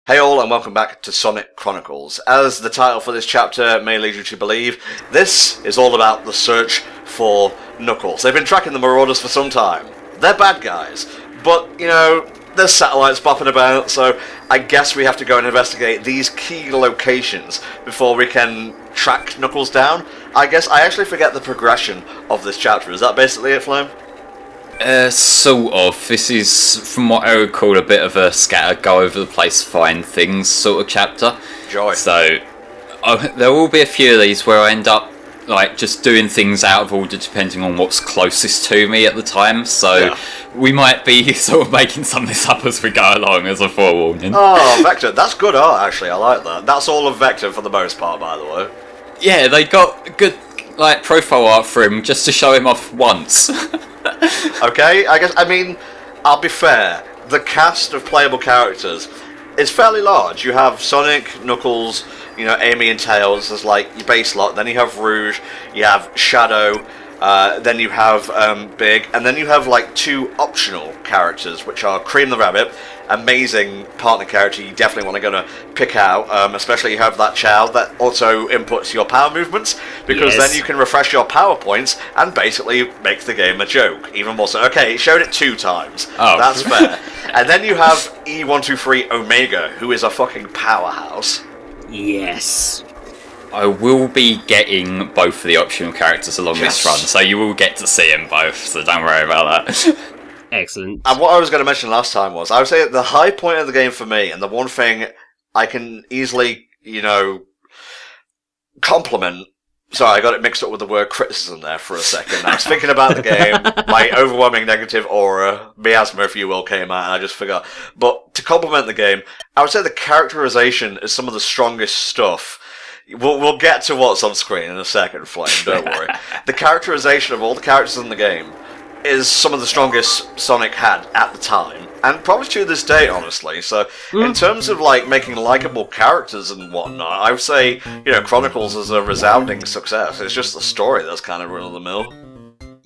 Hey all, and welcome back to Sonic Chronicles. As the title for this chapter may lead you to believe, this is all about the search for Knuckles. They've been tracking the Marauders for some time. They're bad guys, but, you know, there's satellites bopping about, so I guess we have to go and investigate these key locations before we can track Knuckles down. I guess I actually forget the progression of this chapter. Is that basically it, Flame? Sort of. This is, from what I recall, a bit of a scatter, go over the place, find things sort of chapter. Joy. So, there will be a few of these where I end up, like, just doing things out of order depending on what's closest to me at the time. So, we might be sort of making some of this up as we go along, as a forewarning. Oh, Vector. That's good art, actually. I like that. That's all of Vector for the most part, by the way. Yeah, they got good, like, profile art for him just to show him off once. Okay, I'll be fair. The cast of playable characters is fairly large. You have Sonic, Knuckles, Amy and Tails as like your base lot. Then you have Rouge, you have Shadow, then you have Big, and then you have like two optional characters, which are Cream the Rabbit, amazing partner character you definitely want to go to pick out, especially you have that Chow that also inputs your power movements, because then you can refresh your power points and basically make the game a joke, even more so. Okay, it showed it 2 times, that's fair. And then you have E123 Omega, who is a fucking powerhouse. Yes. I will be getting both of the optional characters along this run, so you will get to see them both, so don't worry about that. Excellent. And what I was going to mention last time was, I would say the high point of the game for me, and the one thing I can easily, compliment. Sorry, I got it mixed up with the word criticism there for a second. I was thinking about the game, my overwhelming negative aura, miasma if you will, came out, and I just forgot. But to compliment the game, I would say the characterization is some of the strongest stuff. We'll get to what's on screen in a second, Flame, don't worry. The characterization of all the characters in the game is some of the strongest Sonic had at the time, and probably to this day, honestly. So, in terms of like making likable characters and whatnot, I would say, Chronicles is a resounding success. It's just the story that's kind of run-of-the-mill.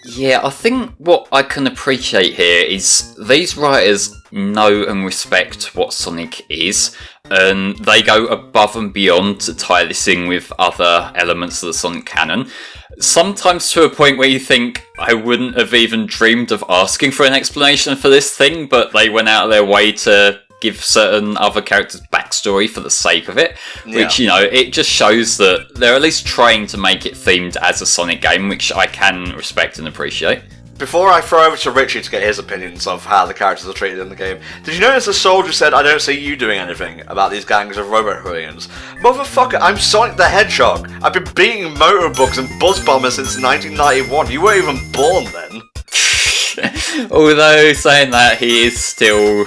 Yeah, I think what I can appreciate here is these writers know and respect what Sonic is, and they go above and beyond to tie this in with other elements of the Sonic canon. Sometimes to a point where you think, I wouldn't have even dreamed of asking for an explanation for this thing, but they went out of their way to give certain other characters backstory for the sake of it, which, it just shows that they're at least trying to make it themed as a Sonic game, which I can respect and appreciate. Before I throw over to Richie to get his opinions of how the characters are treated in the game, did you notice the soldier said, I don't see you doing anything about these gangs of Robo-Hooligans? Motherfucker, I'm Sonic the Hedgehog. I've been beating motorbugs and buzz bombers since 1991. You weren't even born then. Although, saying that, he is still,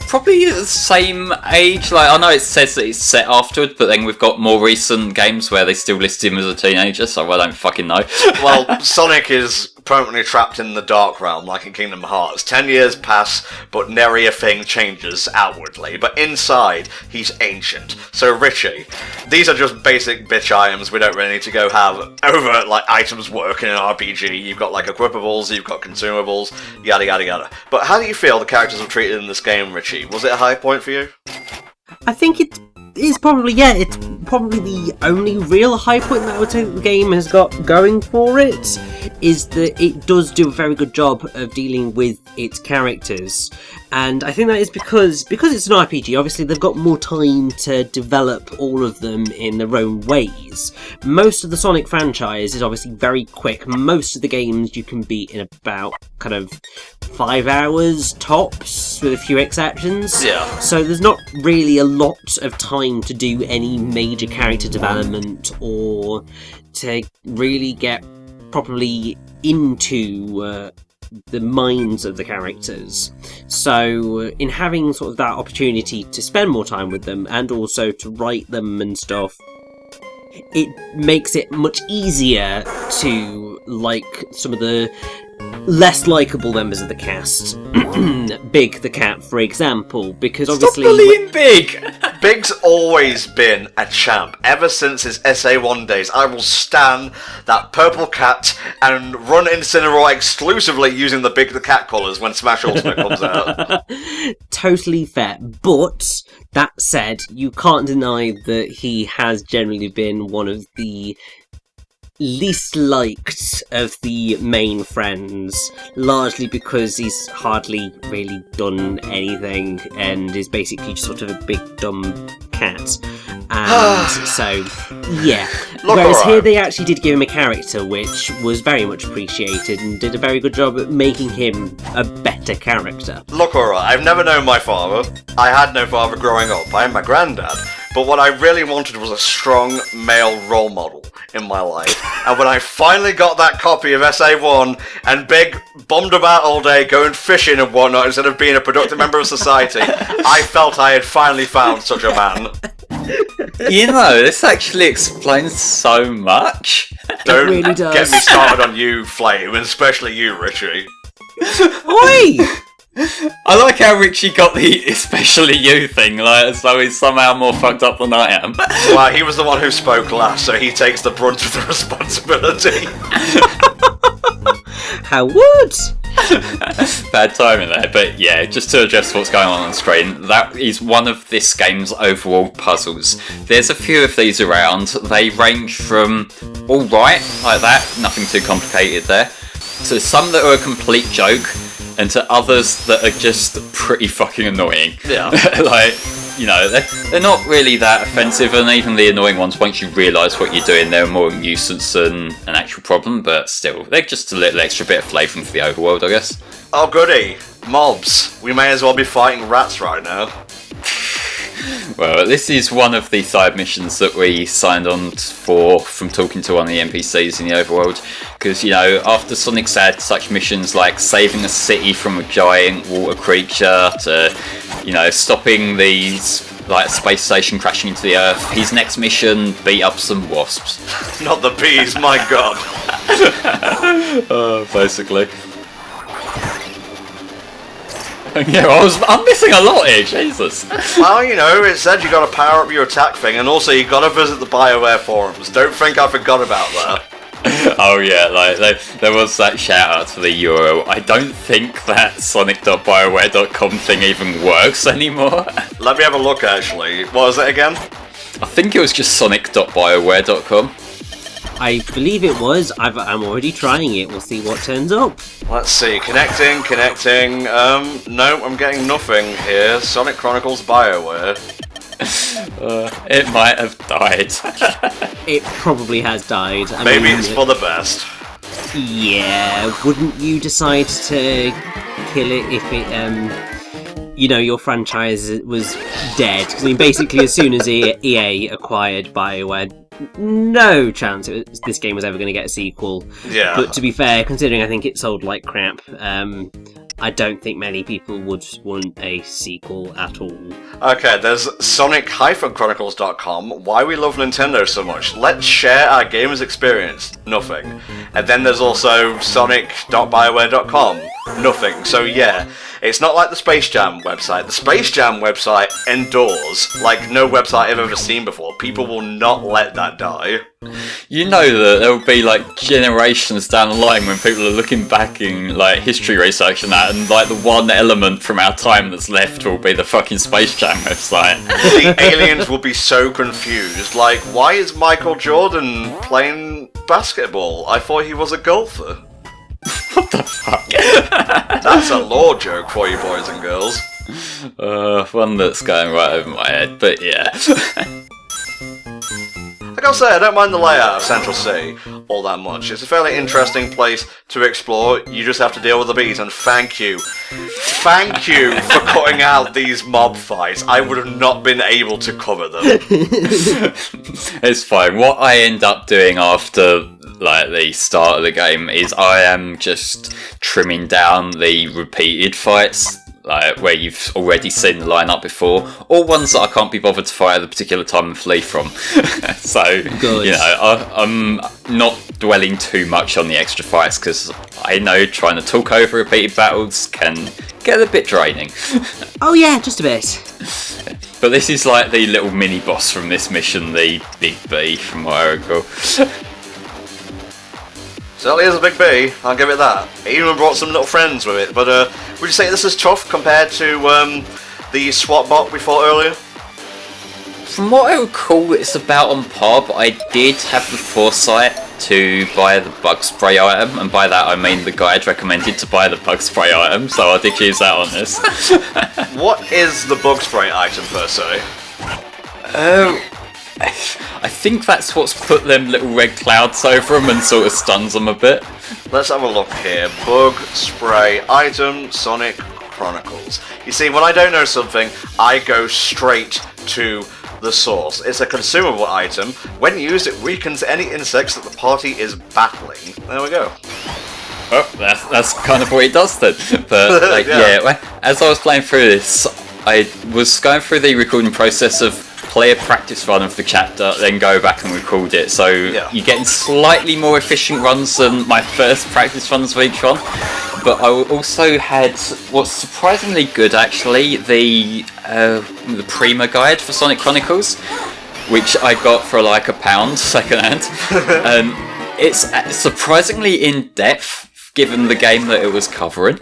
probably the same age. I know it says that it's set afterward, but then we've got more recent games where they still list him as a teenager, so I don't fucking know. Well, Sonic is permanently trapped in the Dark Realm, like in Kingdom Hearts. 10 years pass, but nary a thing changes outwardly. But inside, he's ancient. So, Richie, these are just basic bitch items we don't really need to go have over, items work in an RPG. You've got, equipables, you've got consumables, yada yada yada. But how do you feel the characters are treated in this game, Richie? Was it a high point for you? I think it is probably, it's probably the only real high point that I would say the game has got going for it, is that it does do a very good job of dealing with its characters. And I think that is because it's an RPG, obviously they've got more time to develop all of them in their own ways. Most of the Sonic franchise is obviously very quick. Most of the games you can beat in about 5 hours tops, with a few exceptions. Yeah. So there's not really a lot of time to do any major character development or to really get properly into the minds of the characters. So in having sort of that opportunity to spend more time with them and also to write them and stuff, it makes it much easier to like some of the less likeable members of the cast. Big the cat, for example, because obviously... Stop bullying Big! Big's always been a champ. Ever since his SA1 days, I will stan that purple cat and run Incineroar exclusively using the Big the Cat colours when Smash Ultimate comes out. Totally fair. But, that said, you can't deny that he has generally been one of the least liked of the main friends, largely because he's hardly really done anything and is basically just sort of a big dumb cat. And so, yeah. Whereas here they actually did give him a character which was very much appreciated and did a very good job at making him a better character. Look, alright, I've never known my father. I had no father growing up. I had my granddad. But what I really wanted was a strong male role model in my life. And when I finally got that copy of SA1 and Big bummed about all day going fishing and whatnot instead of being a productive member of society, I felt I had finally found such a man. You know, this actually explains so much. Don't really does. get me started on you, Flame, and especially you, Richie. Oi! I like how Richie got the especially you thing, like, as though he's somehow more fucked up than I am. Well, he was the one who spoke last, so he takes the brunt of the responsibility. How would? Bad timing there, but yeah, just to address what's going on screen, that is one of this game's overall puzzles. There's a few of these around. They range from alright, like that, nothing too complicated there, to some that are a complete joke, and to others that are just pretty fucking annoying. Yeah. Like, you know, they're not really that offensive, and even the annoying ones, once you realise what you're doing, they're more a nuisance than an actual problem, but still, they're just a little extra bit of flavouring for the overworld, I guess. Oh goody, mobs. We may as well be fighting rats right now. Well, this is one of the side missions that we signed on for from talking to one of the NPCs in the overworld. Because, you know, after Sonic's had such missions like saving a city from a giant water creature to, you know, stopping these, like, space station crashing into the Earth, his next mission, beat up some wasps. Not the bees, my god. Basically. Yeah, I'm missing a lot here, Jesus. Well, you know, it said you gotta power up your attack thing, and also you gotta visit the BioWare forums. Don't think I forgot about that. Oh yeah, like there was that shout out to the URL. I don't think that sonic.bioware.com thing even works anymore. Let me have a look, actually. What was it again? I think it was just sonic.bioware.com. I believe it was. I'm already trying it. We'll see what turns up. Let's see. Connecting. No, I'm getting nothing here. Sonic Chronicles BioWare. It might have died. It probably has died. Maybe it's for the best. Yeah, wouldn't you decide to kill it if it, you know, your franchise was dead? Because, I mean, basically, as soon as EA acquired BioWare, no chance this game was ever going to get a sequel. Yeah. But to be fair, considering I think it sold like crap, I don't think many people would want a sequel at all. Okay, there's Sonic-Chronicles.com. Why we love Nintendo so much. Let's share our gamers' experience. Nothing. And then there's also Sonic.bioware.com. Nothing. So yeah, it's not like the Space Jam website. The Space Jam website endures like no website I've ever seen before. People will not let that die. You know that there will be like generations down the line when people are looking back in like history research and that, and like the one element from our time that's left will be the fucking Space Jam website. The aliens will be so confused. Like, why is Michael Jordan playing basketball? I thought he was a golfer. What the fuck? That's a lore joke for you boys and girls. One that's going right over my head, but yeah. Like I'll say, I don't mind the layout of Central City all that much. It's a fairly interesting place to explore. You just have to deal with the bees, and thank you. Thank you for cutting out these mob fights. I would have not been able to cover them. It's fine. What I end up doing after like the start of the game is I am just trimming down the repeated fights, like where you've already seen the lineup before, or ones that I can't be bothered to fight at a particular time and flee from. So, Good. you know, I'm not dwelling too much on the extra fights because I know trying to talk over repeated battles can get a bit draining. Oh yeah, just a bit. But this is like the little mini boss from this mission, the Big B from what I recall. Certainly is a big B, I'll give it that. It even brought some little friends with it, but would you say this is tough compared to the SWAT bot we fought earlier? From what I recall, it's about on par, but I did have the foresight to buy the bug spray item, and by that I mean the guide recommended to buy the bug spray item, so I did use that on this. What is the bug spray item per se? I think that's what's put them little red clouds over them and sort of stuns them a bit. Let's have a look here. Bug spray item, Sonic Chronicles. You see, when I don't know something, I go straight to the source. It's a consumable item. When used, it weakens any insects that the party is battling. There we go. Oh, that's kind of what it does then. But like, yeah, as I was playing through this, I was going through the recording process of play a practice run of the chapter, then go back and record it. So you're getting slightly more efficient runs than my first practice runs of each one. But I also had what's surprisingly good actually, the Prima guide for Sonic Chronicles, which I got for like £1 secondhand. It's surprisingly in depth given the game that it was covering.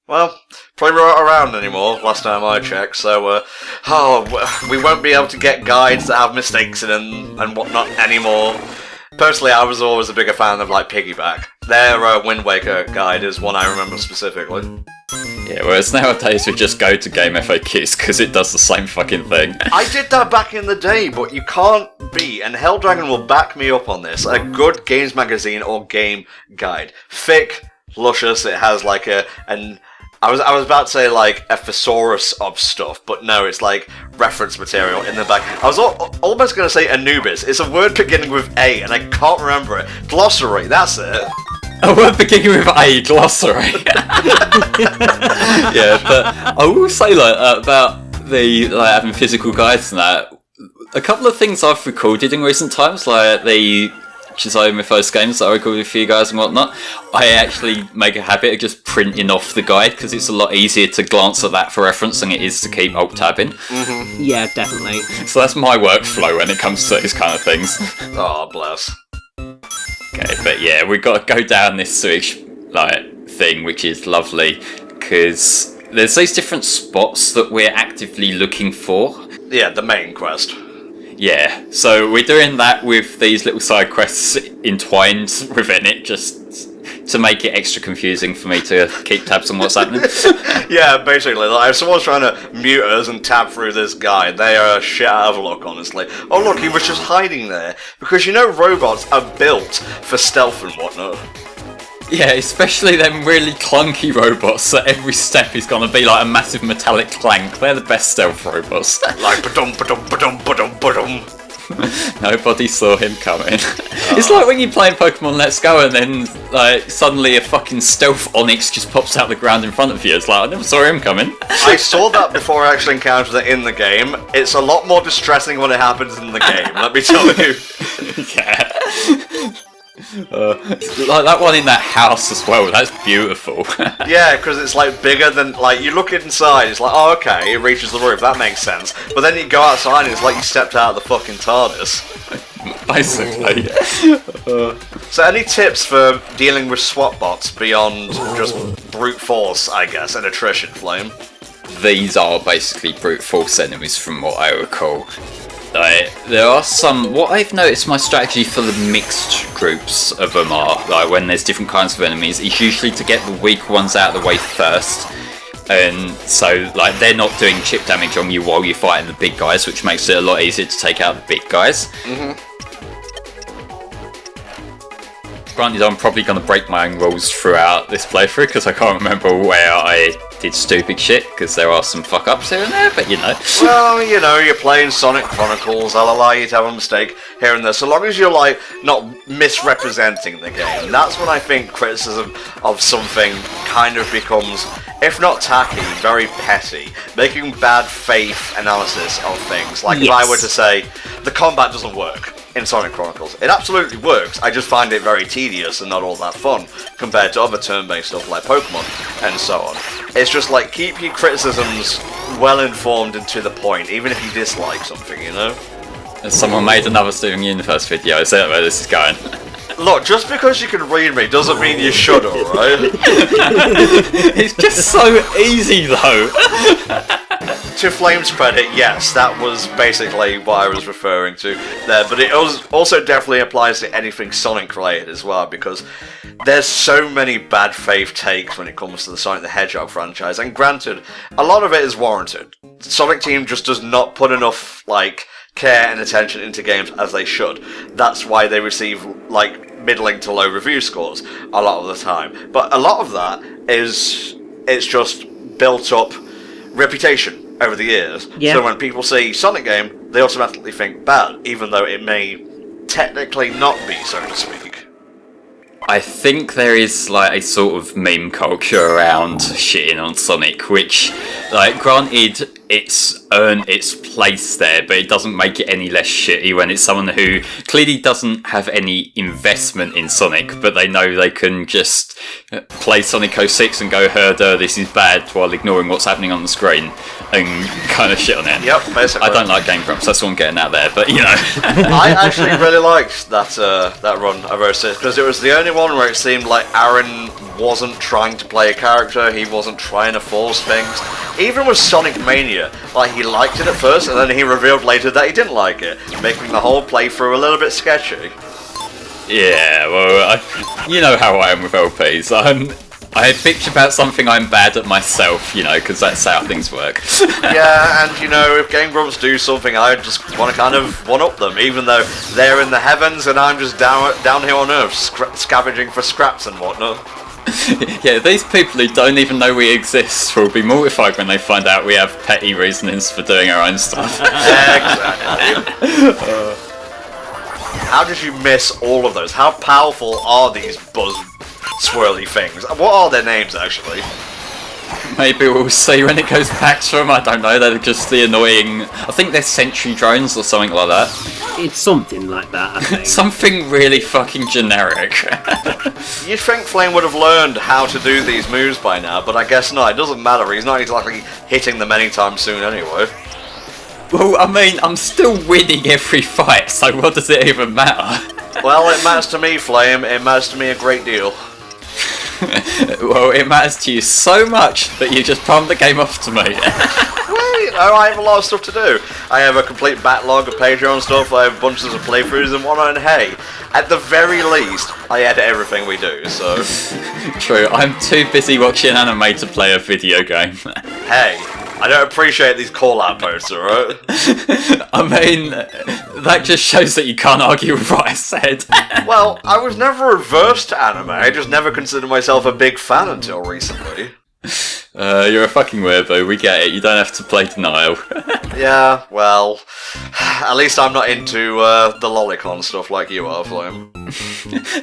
Well, probably not around anymore, last time I checked, so we won't be able to get guides that have mistakes in them and whatnot anymore. Personally, I was always a bigger fan of, like, Piggyback. Their Wind Waker guide is one I remember specifically. Yeah, whereas nowadays we just go to Game FAQs because it does the same fucking thing. I did that back in the day, but you can't beat, and Helldragon will back me up on this, a good games magazine or game guide. Thick, luscious, it has like I was about to say like a thesaurus of stuff, but no, it's like reference material in the back. I was almost going to say Anubis. It's a word beginning with A, and I can't remember it. Glossary, that's it. A word beginning with A, glossary. Yeah, but I will say like about the having physical guides and that. A couple of things I've recorded in recent times, like the Chow Mythos games that I recorded for you guys and whatnot, I actually make a habit of just printing off the guide because it's a lot easier to glance at that for reference than it is to keep alt-tabbing. Mm-hmm. Yeah, definitely. So that's my workflow when it comes to these kind of things. Oh, bless. Okay, but yeah, we've got to go down this switch like thing, which is lovely because there's these different spots that we're actively looking for. Yeah, the main quest. Yeah, so we're doing that with these little side quests entwined within it, just to make it extra confusing for me to keep tabs on what's happening. Yeah, basically, like, if someone's trying to mute us and tab through this guide, they are shit out of luck, honestly. Oh look, he was just hiding there, because you know robots are built for stealth and whatnot. Yeah, especially them really clunky robots that every step is going to be like a massive metallic clank. They're the best stealth robots. Like ba-dum, ba-dum, ba-dum, ba-dum, ba-dum. Nobody saw him coming. It's like when you're playing Pokemon Let's Go and then like suddenly a fucking stealth Onyx just pops out the ground in front of you. It's like, I never saw him coming. I saw that before I actually encountered it in the game. It's a lot more distressing when it happens in the game, let me tell you. Yeah. Like that one in that house as well, that's beautiful. Yeah, because it's like bigger than, like, you look inside, it's like, oh okay, it reaches the roof, that makes sense. But then you go outside and it's like you stepped out of the fucking TARDIS. Basically. So any tips for dealing with SWAT bots beyond just brute force, I guess, and attrition, Flame? These are basically brute force enemies from what I recall. There are some. What I've noticed, my strategy for the mixed groups of them are like when there's different kinds of enemies, is usually to get the weak ones out of the way first, and so like they're not doing chip damage on you while you're fighting the big guys, which makes it a lot easier to take out the big guys. Mm-hmm. Granted, I'm probably going to break my own rules throughout this playthrough because I can't remember where I did stupid shit because there are some fuck ups here and there, but you know. Well, you know, you're playing Sonic Chronicles, I'll allow you to have a mistake here and there, so long as you're like not misrepresenting the game. That's when I think criticism of something kind of becomes, if not tacky, very petty, making bad faith analysis of things. Like if I were to say, the combat doesn't work in Sonic Chronicles. It absolutely works, I just find it very tedious and not all that fun compared to other turn-based stuff like Pokemon and so on. It's just like, keep your criticisms well informed and to the point, even if you dislike something, you know? Someone made another Steven Universe video. Is that where this is going? Look, just because you can read me doesn't mean you should, alright? It's just so easy, though. To Flame's credit, yes, that was basically what I was referring to there, but it also definitely applies to anything Sonic related as well, because there's so many bad faith takes when it comes to the Sonic the Hedgehog franchise, and granted, a lot of it is warranted. The Sonic team just does not put enough, care and attention into games as they should. That's why they receive, middling to low review scores a lot of the time. But a lot of that it's just built up reputation over the years. Yeah. So when people see Sonic game, they automatically think bad, even though it may technically not be, so to speak. I think there is a sort of meme culture around shitting on Sonic, which, granted, it's earned its place there, but it doesn't make it any less shitty when it's someone who clearly doesn't have any investment in Sonic, but they know they can just play Sonic 06 and go, herder, this is bad, while ignoring what's happening on the screen, and kind of shit on it. Yep, basically. I don't like Game Grumps, that's what I'm getting out there, but you know. I actually really liked that run of 06, because it was the only one where it seemed like Aaron wasn't trying to play a character, he wasn't trying to force things. Even with Sonic Mania, he liked it at first, and then he revealed later that he didn't like it, making the whole playthrough a little bit sketchy. Yeah, well, you know how I am with LPs. I bitch about something I'm bad at myself, because that's how things work. Yeah, and if Game Grumps do something, I just want to kind of one-up them, even though they're in the heavens and I'm just down here on Earth, scavenging for scraps and whatnot. Yeah, these people who don't even know we exist will be mortified when they find out we have petty reasonings for doing our own stuff. Exactly. How did you miss all of those? How powerful are these buzz swirly things? What are their names, actually? Maybe we'll see when it goes back to them, I don't know, they're just the annoying... I think they're sentry drones or something like that. It's something like that, I think. Something really fucking generic. You'd think Flame would have learned how to do these moves by now, but I guess not. It doesn't matter, he's not exactly hitting them anytime soon anyway. Well, I mean, I'm still winning every fight, so what does it even matter? Well, it matters to me, Flame. It matters to me a great deal. Well, it matters to you so much that you just palmed the game off to me. Well, I have a lot of stuff to do. I have a complete backlog of Patreon stuff, I have bunches of playthroughs and whatnot, and hey, at the very least, I edit everything we do, so... True, I'm too busy watching anime to play a video game. Hey, I don't appreciate these call-out posts, alright? I mean, that just shows that you can't argue with what I said. Well, I was never averse to anime, I just never considered myself a big fan until recently. You're a fucking weirdo, we get it, you don't have to play denial. Yeah, well, at least I'm not into the lolicon stuff like you are, Flame.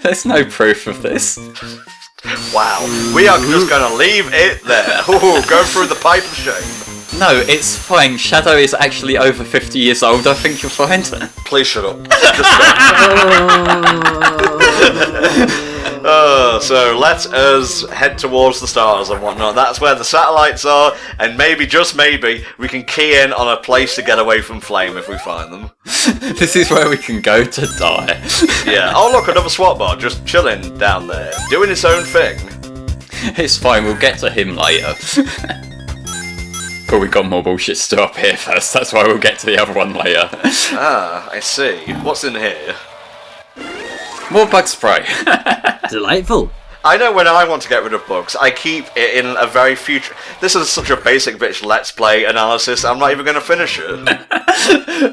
There's no proof of this. Wow, we are just gonna leave it there. Ooh, go through the pipe of shame. No, it's fine. Shadow is actually over 50 years old. I think you'll find. Please shut up. So let us head towards the stars and whatnot. That's where the satellites are, and maybe, just maybe, we can key in on a place to get away from Flame if we find them. This is where we can go to die. Yeah. Oh look, another SWAT bar just chilling down there, doing its own thing. It's fine. We'll get to him later. But we got more bullshit still up here first. That's why we'll get to the other one later. Ah, I see. What's in here? More bug spray. Delightful. I know when I want to get rid of bugs, I keep it in a very future... This is such a basic bitch let's play analysis, I'm not even going to finish it.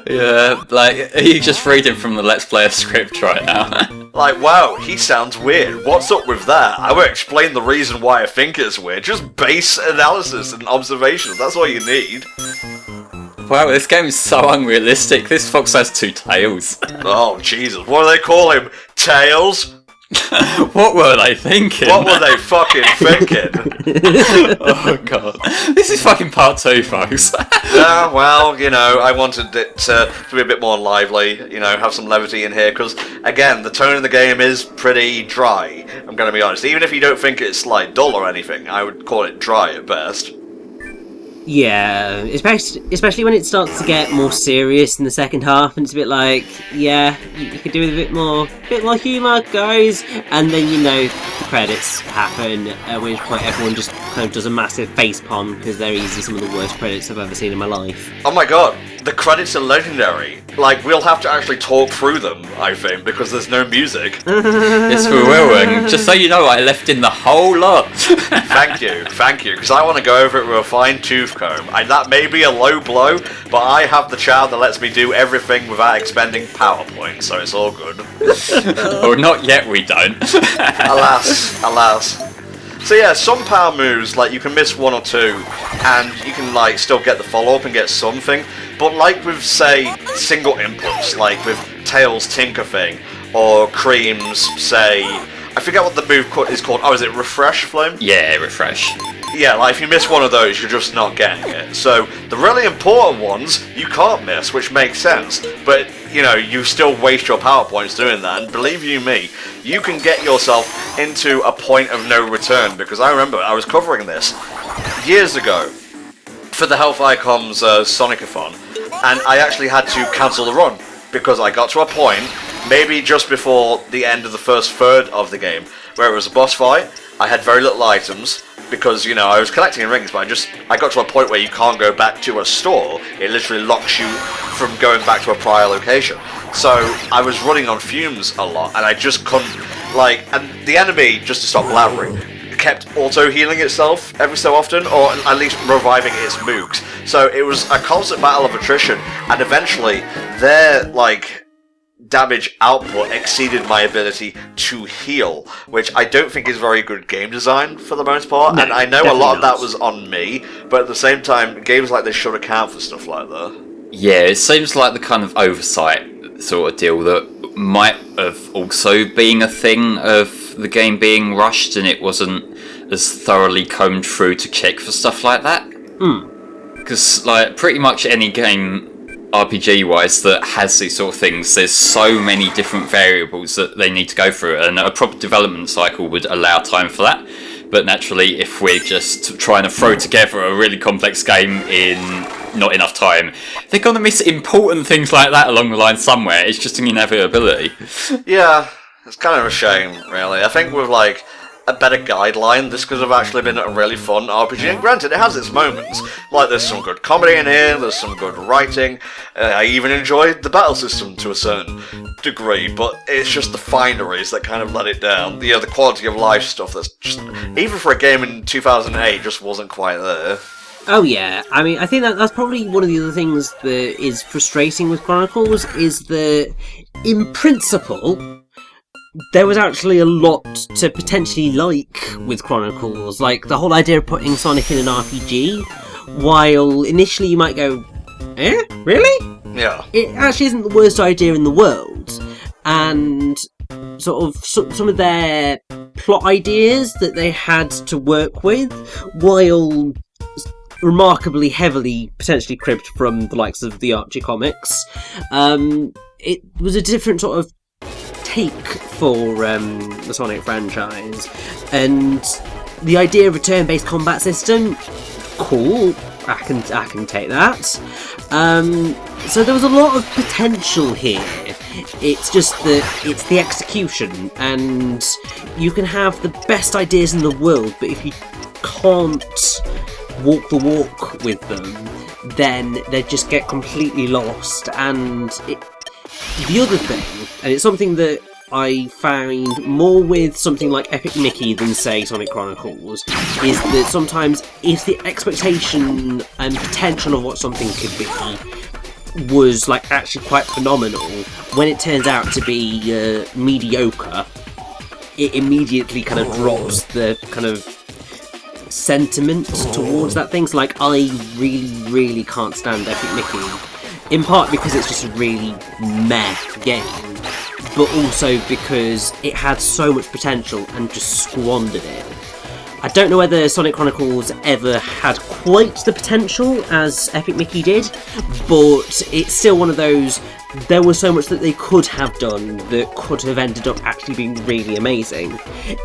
Yeah, are you just reading from the Let's Play script right now? Wow, he sounds weird. What's up with that? I won't explain the reason why I think it's weird. Just base analysis and observations, that's all you need. Wow, this game is so unrealistic. This fox has two tails. Oh, Jesus. What do they call him? Tails? What were they thinking? What were they fucking thinking? Oh god. This is fucking part 2, folks. Yeah, well, I wanted it to be a bit more lively, have some levity in here, because, again, the tone of the game is pretty dry, I'm going to be honest. Even if you don't think it's, dull or anything, I would call it dry at best. Yeah, especially when it starts to get more serious in the second half, and it's a bit like, yeah, you could do with a bit more humour, guys. And then the credits happen, at which point everyone just kind of does a massive facepalm because they're easily some of the worst credits I've ever seen in my life. Oh my god, the credits are legendary. Like, we'll have to actually talk through them, I think, because there's no music. Yes, we will, and just so you know, I left in the whole lot. Thank you, because I want to go over it with a fine-tooth comb. And that may be a low blow, but I have the Chow that lets me do everything without expending PowerPoint, so it's all good. Well, not yet, we don't. Alas. So yeah, some power moves, like, you can miss one or two, and you can, like, still get the follow-up and get something, but like with, say, single inputs, like with Tails' Tinker thing, or Cream's, say, I forget what the move is called, is it Refresh Flame? Yeah, Refresh. Yeah, like, if you miss one of those, you're just not getting it. So, the really important ones, you can't miss, which makes sense, but, you still waste your power points doing that, and believe you me, you can get yourself into a point of no return, because I remember I was covering this years ago for the HellfireComms Sonic-a-thon, and I actually had to cancel the run, because I got to a point, maybe just before the end of the first third of the game, where it was a boss fight. I had very little items, because, I was collecting rings, but I got to a point where you can't go back to a store. It literally locks you from going back to a prior location. So, I was running on fumes a lot, and I just couldn't, and the enemy, just to stop blabbering, kept auto-healing itself every so often, or at least reviving its mooks. So, it was a constant battle of attrition, and eventually, their, damage output exceeded my ability to heal, which I don't think is very good game design for the most part, No, and I know a lot of not. that was on me, but at the same time, games like this should account for stuff like that. Yeah, it seems like the kind of oversight sort of deal that might have also been a thing of the game being rushed and it wasn't as thoroughly combed through to check for stuff like that. Because, pretty much any game RPG-wise that has these sort of things, there's so many different variables that they need to go through, and a proper development cycle would allow time for that. But naturally, if we're just trying to throw together a really complex game in not enough time, they're going to miss important things like that along the line somewhere. It's just an inevitability. Yeah, it's kind of a shame, really. I think with, a better guideline, this could have actually been a really fun RPG, and granted, it has its moments. There's some good comedy in here, there's some good writing, I even enjoyed the battle system to a certain degree, but it's just the fineries that kind of let it down. The quality of life stuff that's just, even for a game in 2008, just wasn't quite there. Oh yeah, I mean, I think that's probably one of the other things that is frustrating with Chronicles, is that, in principle, there was actually a lot to potentially like with Chronicles. Like, the whole idea of putting Sonic in an RPG, while initially you might go, really? Yeah. It actually isn't the worst idea in the world. And sort of some of their plot ideas that they had to work with, while remarkably heavily potentially cribbed from the likes of the Archie comics, it was a different sort of take for the Sonic franchise, and the idea of a turn-based combat system, cool, I can take that. So there was a lot of potential here. It's just that it's the execution, and you can have the best ideas in the world, but if you can't walk the walk with them, then they just get completely lost. And the other thing, and it's something that I found more with something like Epic Mickey than, say, Sonic Chronicles, is that sometimes if the expectation and potential of what something could be was actually quite phenomenal, when it turns out to be mediocre, it immediately kind of drops the kind of sentiment towards that thing. So I really can't stand Epic Mickey, in part because it's just a really meh game, but also because it had so much potential and just squandered it. I don't know whether Sonic Chronicles ever had quite the potential as Epic Mickey did, but it's still one of those, there was so much that they could have done that could have ended up actually being really amazing.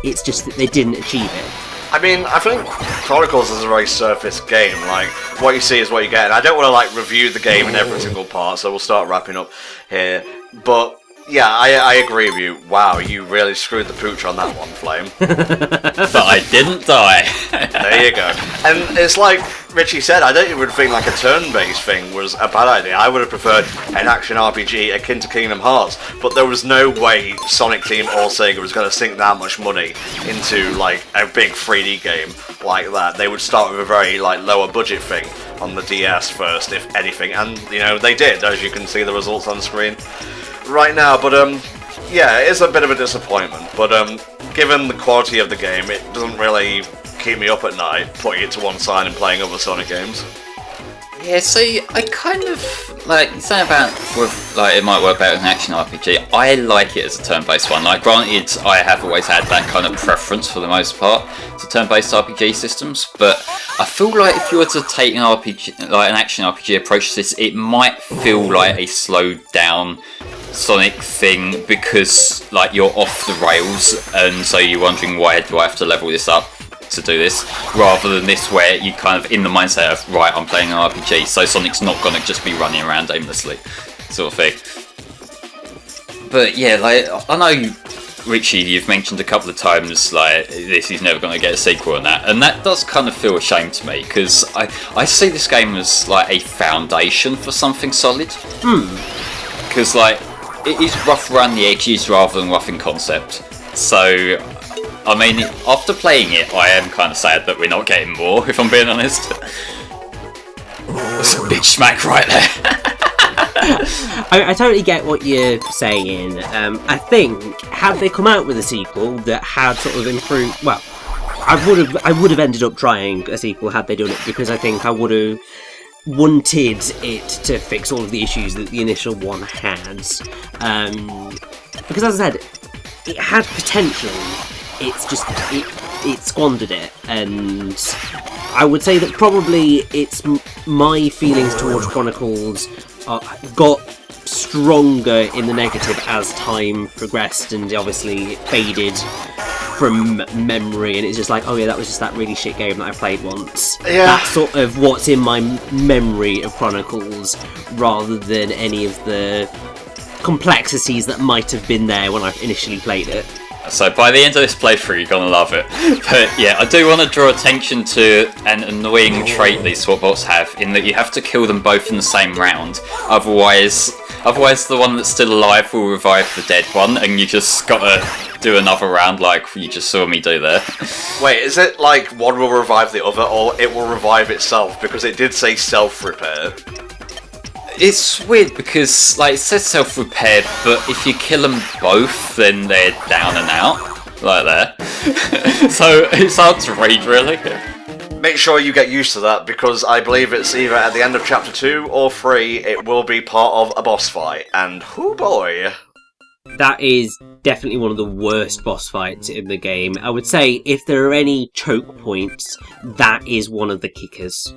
It's just that they didn't achieve it. I mean, I think Chronicles is a very surface game. Like, what you see is what you get. And I don't want to, like, review the game in every single part, so we'll start wrapping up here. But, yeah, I agree with you. Wow, you really screwed the pooch on that one, Flame. But I didn't die. There you go. And it's like Richie said, I don't even think like a turn-based thing was a bad idea. I would have preferred an action RPG akin to Kingdom Hearts, but there was no way Sonic Team or Sega was going to sink that much money into like a big 3D game like that. They would start with a very like lower budget thing on the DS first, if anything, and you know they did, as you can see the results on screen right now. But yeah, it is a bit of a disappointment, but given the quality of the game, it doesn't really keep me up at night putting it to one side and playing other Sonic games. Yeah, see, I kind of, like, you say about, with, like, it might work better as an action RPG, I like it as a turn-based one. Like, granted, I have always had that kind of preference, for the most part, to turn-based RPG systems, but I feel like if you were to take an RPG, like, an action RPG approach to this, it might feel like a slowed-down Sonic thing, because, like, you're off the rails, and so you're wondering, why do I have to level this up to do this, rather than this where you kind of in the mindset of, right, I'm playing an RPG, so Sonic's not gonna just be running around aimlessly, sort of thing. But yeah, like, I know, Richie, you've mentioned a couple of times, like, this is never gonna get a sequel and that does kind of feel a shame to me, because I see this game as, like, a foundation for something solid. Because, like, it is rough around the edges rather than rough in concept, so I mean, after playing it, I am kind of sad that we're not getting more, if I'm being honest. That's a big smack right there. I totally get what you're saying. I think, had they come out with a sequel that had sort of improved... Well, I would have ended up trying a sequel had they done it, because I think I would have wanted it to fix all of the issues that the initial one had. Because, as I said, it had potential. It's just, it squandered it, and I would say that probably it's my feelings towards Chronicles got stronger in the negative as time progressed, and obviously faded from memory, and it's just like, oh yeah, that was just that really shit game that I played once. Yeah. That's sort of what's in my memory of Chronicles, rather than any of the complexities that might have been there when I initially played it. So by the end of this playthrough, you're gonna love it. But yeah, I do want to draw attention to an annoying trait these swap bots have, in that you have to kill them both in the same round. Otherwise the one that's still alive will revive the dead one, and you just gotta do another round like you just saw me do there. Wait, is it like one will revive the other, or it will revive itself? Because it did say self-repair. It's weird because, like, it says self-repair, but if you kill them both, then they're down and out, like that. So it's hard to read, really. Make sure you get used to that, because I believe it's either at the end of Chapter 2 or 3, it will be part of a boss fight, and hoo boy! That is definitely one of the worst boss fights in the game. I would say, if there are any choke points, that is one of the kickers.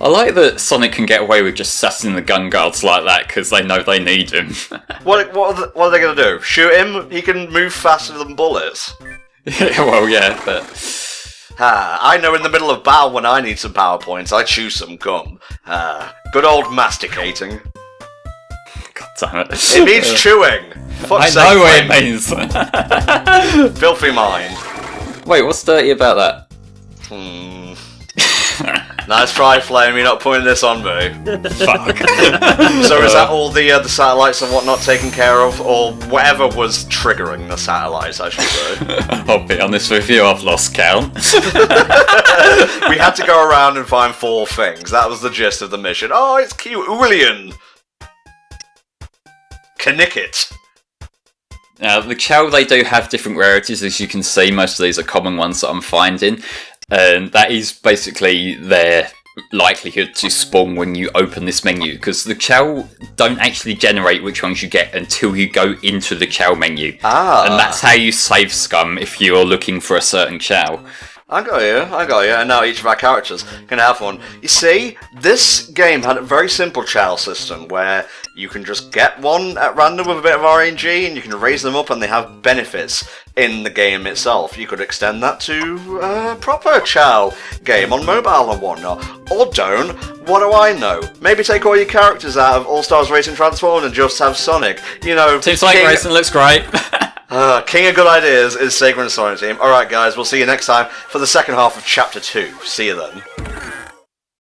I like that Sonic can get away with just sassing the gun guards like that because they know they need him. What are they going to do? Shoot him? He can move faster than bullets. Well, yeah, but... I know in the middle of battle when I need some power points, I chew some gum. Good old masticating. God damn it. It means chewing. Fuck's I know sake, what it means. Filthy mind. Wait, what's dirty about that? Nice try, Flame, you're not putting this on me. Fuck. So is that all the satellites and whatnot taken care of, or whatever was triggering the satellites, I should say? I'll be honest with you, I've lost count. We had to go around and find 4 things. That was the gist of the mission. Oh, it's cute. Oolian. Knicket. Now, the Chow, they do have different rarities, as you can see. Most of these are common ones that I'm finding. And that is basically their likelihood to spawn when you open this menu, because the Chow don't actually generate which ones you get until you go into the Chow menu. And that's how you save scum if you're looking for a certain Chow. I got you, and now each of our characters can have one. You see, this game had a very simple Chow system, where you can just get one at random with a bit of RNG, and you can raise them up and they have benefits. in the game itself. You could extend that to a proper Chow game on mobile and whatnot. Or don't. What do I know? Maybe take all your characters out of All-Stars Racing Transformed and just have Sonic. You know, Team Sonic Racing looks great. King of good ideas is Sega and Sonic Team. Alright guys, we'll see you next time for the second half of Chapter 2. See you then.